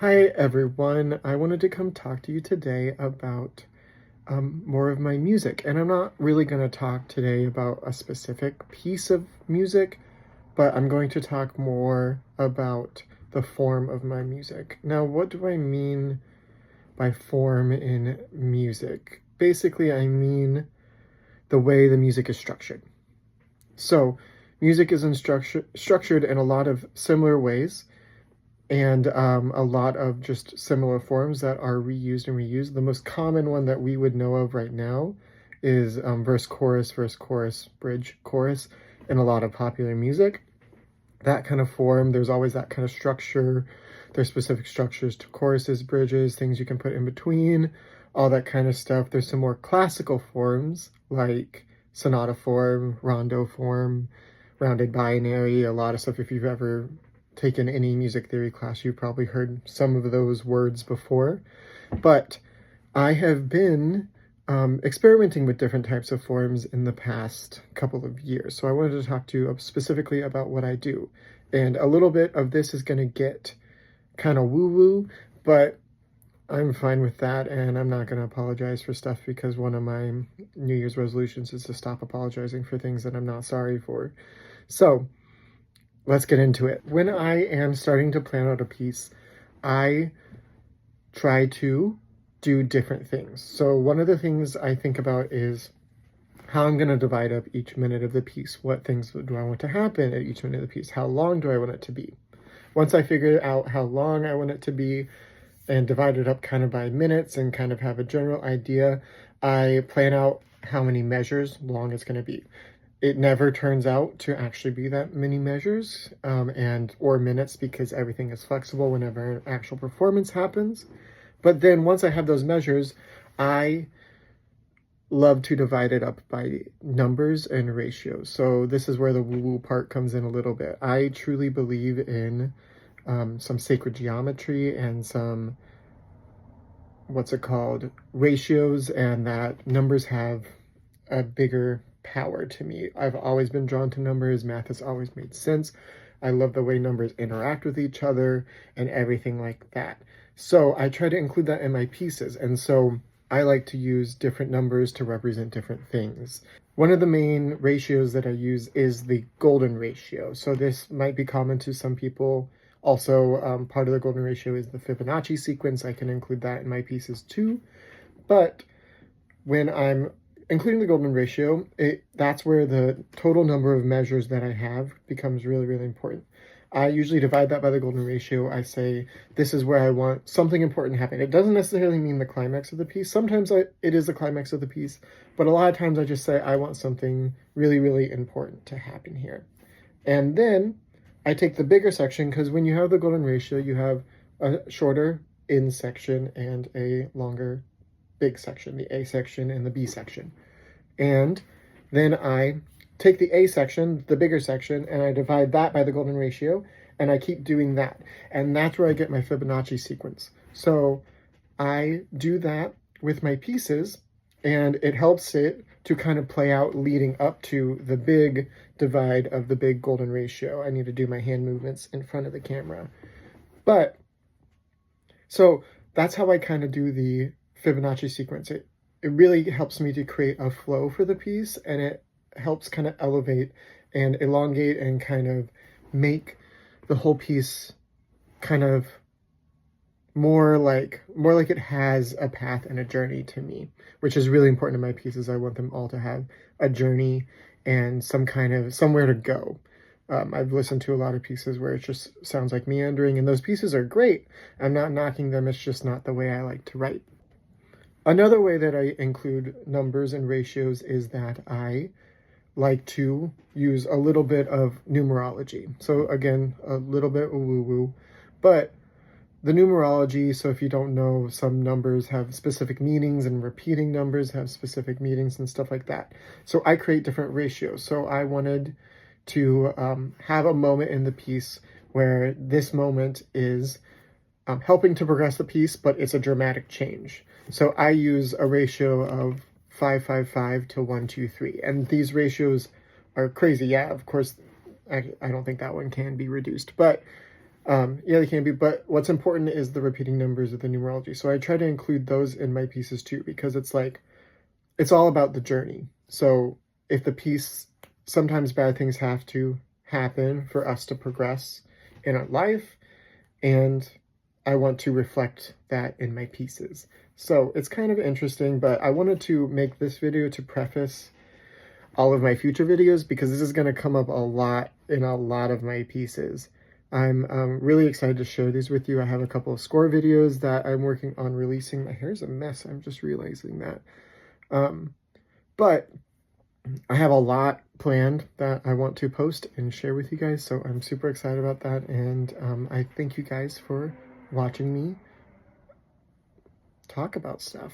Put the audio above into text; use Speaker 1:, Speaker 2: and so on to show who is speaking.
Speaker 1: Hi everyone, I wanted to come talk to you today about more of my music. And I'm not really going to talk today about a specific piece of music, but I'm going to talk more about the form of my music. Now, what do I mean by form in music? Basically, I mean the way the music is structured. So, music is structured in a lot of similar ways and a lot of just similar forms that are reused and reused. The most common one that we would know of right now is verse, chorus, bridge, chorus in a lot of popular music. That kind of form, there's always that kind of structure. There's specific structures to choruses, bridges, things you can put in between, all that kind of stuff. There's some more classical forms like sonata form, rondo form, rounded binary, a lot of stuff. If you've ever taken any music theory class, you've probably heard some of those words before. But I have been experimenting with different types of forms in the past couple of years. So I wanted to talk to you specifically about what I do. And a little bit of this is going to get kind of woo-woo, but I'm fine with that, and I'm not going to apologize for stuff because one of my New Year's resolutions is to stop apologizing for things that I'm not sorry for. So let's get into it. When I am starting to plan out a piece, I try to do different things. So one of the things I think about is how I'm going to divide up each minute of the piece. What things do I want to happen at each minute of the piece? How long do I want it to be? Once I figure out how long I want it to be and divide it up kind of by minutes and kind of have a general idea, I plan out how many measures long it's going to be. It never turns out to actually be that many measures or minutes because everything is flexible whenever an actual performance happens. But then once I have those measures, I love to divide it up by numbers and ratios. So this is where the woo-woo part comes in a little bit. I truly believe in some sacred geometry and some, ratios, and that numbers have a bigger power to me. I've always been drawn to numbers. Math has always made sense. I love the way numbers interact with each other and everything like that. So I try to include that in my pieces. And so I like to use different numbers to represent different things. One of the main ratios that I use is the golden ratio. So this might be common to some people. Also, part of the golden ratio is the Fibonacci sequence. I can include that in my pieces too. But when I'm including the golden ratio, that's where the total number of measures that I have becomes really, really important. I usually divide that by the golden ratio. I say, this is where I want something important to happen. It doesn't necessarily mean the climax of the piece. Sometimes it is the climax of the piece, but a lot of times I just say, I want something really, really important to happen here. And then I take the bigger section, because when you have the golden ratio, you have a shorter in section and a longer big section, the A section and the B section. And then I take the A section, the bigger section, and I divide that by the golden ratio, and I keep doing that. And that's where I get my Fibonacci sequence. So I do that with my pieces, and it helps it to kind of play out leading up to the big divide of the big golden ratio. I need to do my hand movements in front of the camera. But, so that's how I kind of do the Fibonacci sequence. It really helps me to create a flow for the piece, and it helps kind of elevate and elongate and kind of make the whole piece kind of more like it has a path and a journey to me, which is really important in my pieces. I want them all to have a journey and some kind of somewhere to go. I've listened to a lot of pieces where it just sounds like meandering, and those pieces are great. I'm not knocking them, it's just not the way I like to write. Another way that I include numbers and ratios is that I like to use a little bit of numerology. So again, a little bit woo-woo, but the numerology, so if you don't know, some numbers have specific meanings and repeating numbers have specific meanings and stuff like that. So I create different ratios. So I wanted to have a moment in the piece where this moment is helping to progress the piece, but it's a dramatic change. So I use a ratio of 555 to 123, and these ratios are crazy. Yeah, of course, I don't think that one can be reduced, but Yeah, they can be, but what's important is the repeating numbers of the numerology. So I try to include those in my pieces too, because it's like, it's all about the journey. So if the piece, sometimes bad things have to happen for us to progress in our life, and I want to reflect that in my pieces. So it's kind of interesting, but I wanted to make this video to preface all of my future videos because this is going to come up a lot in a lot of my pieces. I'm really excited to share these with you. I have a couple of score videos that I'm working on releasing. My hair's a mess. I'm just realizing that. But I have a lot planned that I want to post and share with you guys. So I'm super excited about that. And I thank you guys for watching me talk about stuff.